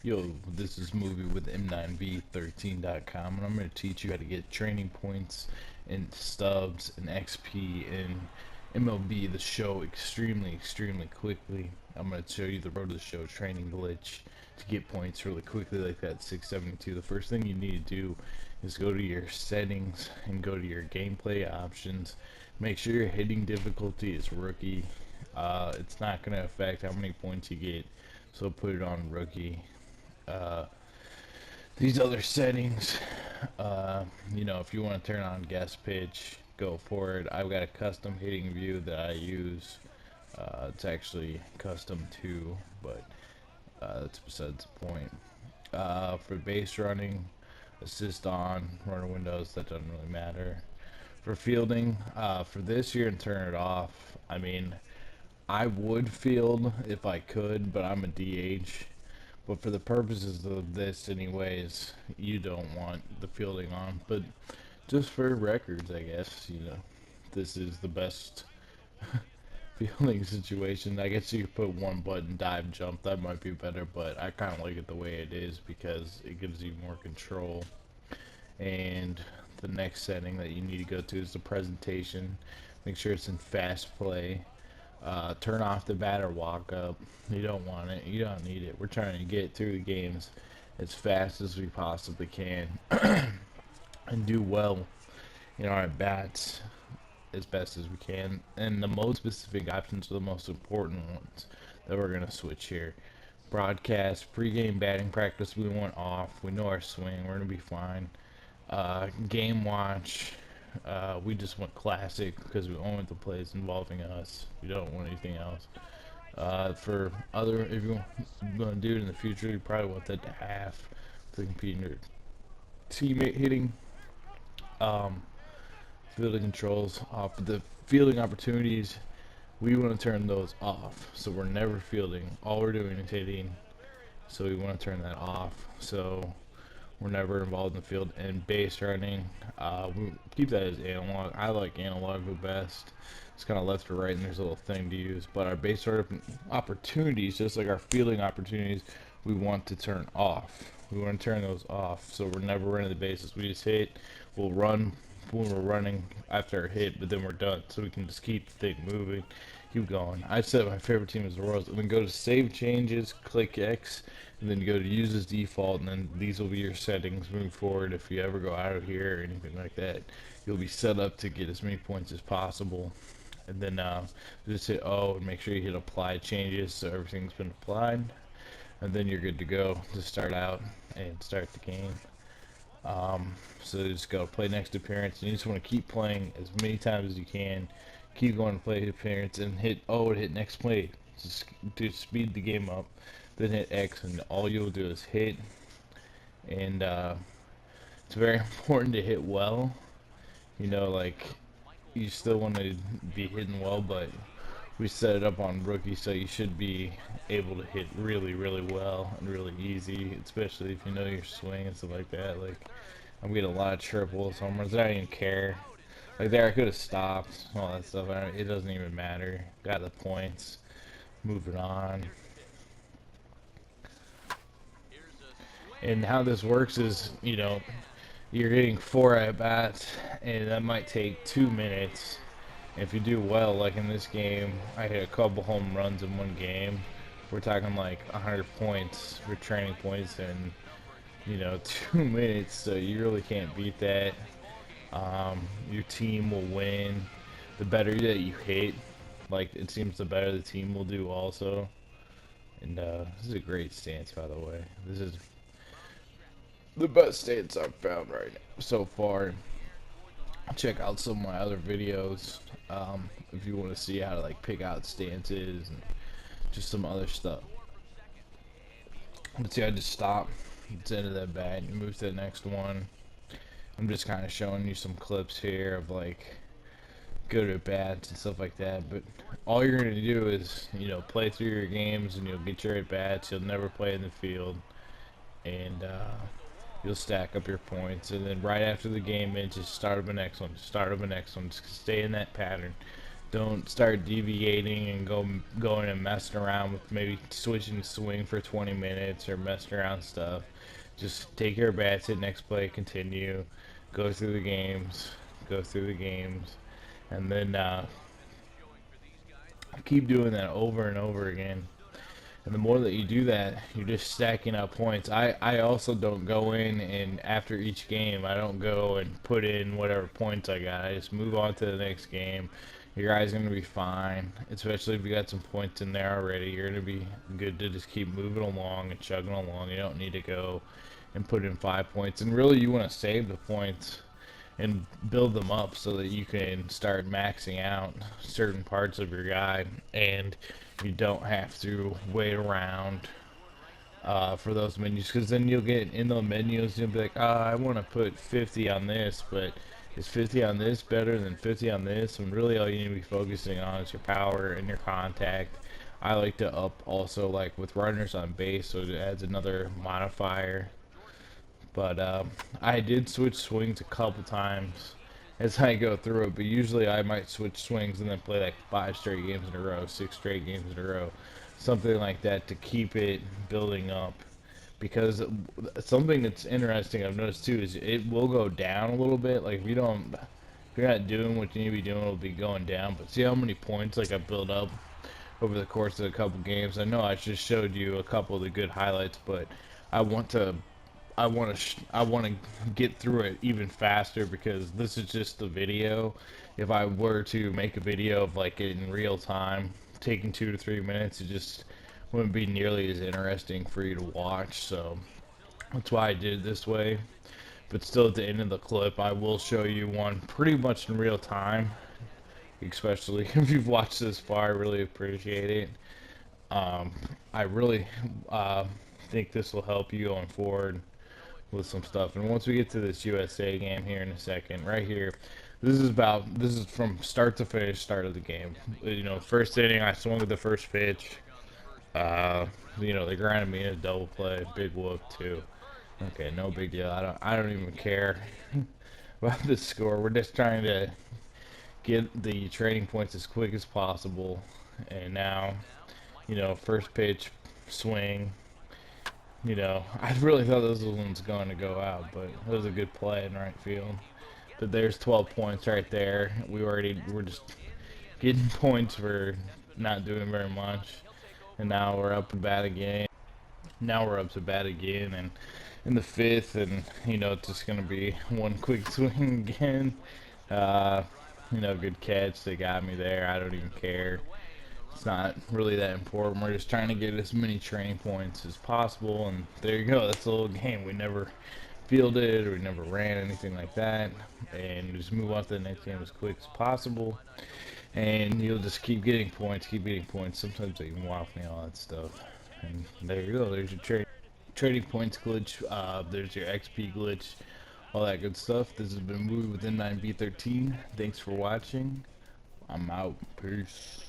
Yo, this is Movie with M9V13.com, and I'm going to teach you how to get training points in Stubs and XP and MLB The Show extremely quickly. I'm going to show you the Road to the Show training glitch to get points really quickly like that 672. The first thing you need to do is go to your settings and go to your gameplay options. Make sure your hitting difficulty is rookie. It's not going to affect how many points you get, so put it on rookie. uh, these other settings, you know, if you want to turn on guest pitch, go for it. I've got a custom hitting view that I use. It's actually custom too, but that's besides the point. For base running, assist on, runner windows, that doesn't really matter. For fielding, for this year and turn it off. I mean, I would field if I could, but I'm a DH. But for the purposes of this, anyways, you don't want the fielding on. But just for records, I guess, you know, this is the best fielding situation. I guess you could put one button dive jump. That might be better, but I kind of like it the way it is because it gives you more control. And the next setting that you need to go to is the presentation. Make sure it's in fast play. Turn off the batter walk up. You don't want it. You don't need it. We're trying to get through the games as fast as we possibly can and do well in our at bats as best as we can. And the most specific options are the most important ones that we're going to switch here. Broadcast, pregame batting practice, we want off. We know our swing. We're going to be fine. Game watch, we just want classic because we only want the plays involving us. We don't want anything else. For other, if you want to do it in the future, you probably want that to half to compete in your teammate hitting. Um, Fielding controls off. The fielding opportunities, we want to turn those off. So we're never fielding. All we're doing is hitting. So we want to turn that off. So we're never involved in the field. And base running, we keep that as analog. I like analog the best. It's kind of left to right, and there's a little thing to use. But our base running opportunities, just like our fielding opportunities, we want to turn off. We want to turn those off, so we're never running the bases. We just hit. We'll run when we're running after a hit, but then we're done. So we can just keep the thing moving, keep going. I said my favorite team is the Royals. And then go to save changes, click X, and then go to use as default, and then these will be your settings moving forward. If you ever go out of here or anything like that, you'll be set up to get as many points as possible. And then just hit O and make sure you hit apply changes so everything's been applied, and then you're good to go to start out and start the game. So just go play next appearance, and you just want to keep playing as many times as you can. Keep going to play appearance and hit O to hit next play. Just to speed the game up. Then hit X, and all you'll do is hit. And it's very important to hit well. You know, like, you still want to be hitting well, but we set it up on rookie, so you should be able to hit really well and really easy, especially if you know your swing and stuff like that. Like, I'm getting a lot of triples, home runs. I don't even care. Like there, I could have stopped all that stuff. It doesn't even matter. Got the points. Moving on. And how this works is, you know, you're getting 4 at bats, and that might take 2 minutes. If you do well, like in this game, I hit a couple home runs in one game. We're talking like 100 points for training points in, you know, 2 minutes. So you really can't beat that. Your team will win. The better that you hit, like it seems the better the team will do also. And this is a great stance, by the way. This is the best stance I've found right now so far. Check out some of my other videos if you want to see how to like pick out stances and just some other stuff. But see, I just stop. It's the end of that bat. You move to the next one. I'm just kind of showing you some clips here of like good at bats and stuff like that. But all you're gonna do is, you know, play through your games and you'll get your at bats. You'll never play in the field, and you'll stack up your points. And then right after the game ends, just start up the next one. Start up the next one. Just stay in that pattern. Don't start deviating and going and messing around with maybe switching swing for 20 minutes or messing around stuff. Just take your bats, hit next play, continue, go through the games, go through the games, and then keep doing that over and over again. And the more that you do that, you're just stacking up points. I also don't go in and after each game, I don't go and put in whatever points I got. I just move on to the next game. Your guy's going to be fine, especially if you got some points in there already. You're going to be good to just keep moving along and chugging along. You don't need to go and put in 5 points. And really, you want to save the points and build them up so that you can start maxing out certain parts of your guy, and you don't have to wait around for those menus, because then you'll get in the menus, you'll be like, I want to put 50 on this, but is 50 on this better than 50 on this? And really all you need to be focusing on is your power and your contact. I like to up also like with runners on base, so it adds another modifier. But I did switch swings a couple times as I go through it, but usually I might switch swings and then play like 5 straight games in a row, 6 straight games in a row, something like that to keep it building up. Because something that's interesting I've noticed too is it will go down a little bit. Like if you're not doing what you need to be doing, it'll be going down. But see how many points like I build up over the course of a couple games. I know I just showed you a couple of the good highlights, but I want to I want to get through it even faster, because this is just the video. If I were to make a video of like it in real time, taking 2 to 3 minutes, it just wouldn't be nearly as interesting for you to watch. So that's why I did it this way. But still, at the end of the clip, I will show you one pretty much in real time. Especially if you've watched this far, I really appreciate it. Um, I really think this will help you going forward with some stuff. And once we get to this USA game here in a second, right here, this is from start to finish, start of the game. You know, first inning, I swung at the first pitch. You know, they grounded me in a double play, big whoop too. Okay, no big deal. I don't even care about the score. We're just trying to get the trading points as quick as possible. And now, you know, first pitch, swing. You know, I really thought this one's going to go out, but it was a good play in right field. But there's 12 points right there. We're just getting points for not doing very much. And now we're up to bat again. Now we're up to bat again, and in the fifth, and you know it's just gonna be one quick swing again. Uh, you know, good catch. They got me there. I don't even care. It's not really that important. We're just trying to get as many training points as possible, and there you go. That's a little game. We never fielded or we never ran anything like that, and just move on to the next game as quick as possible. And you'll just keep getting points, keep getting points. Sometimes they can walk me, all that stuff. And there you go. There's your trading points glitch. There's your XP glitch, all that good stuff. This has been Movie with M9B13. Thanks for watching. I'm out. Peace.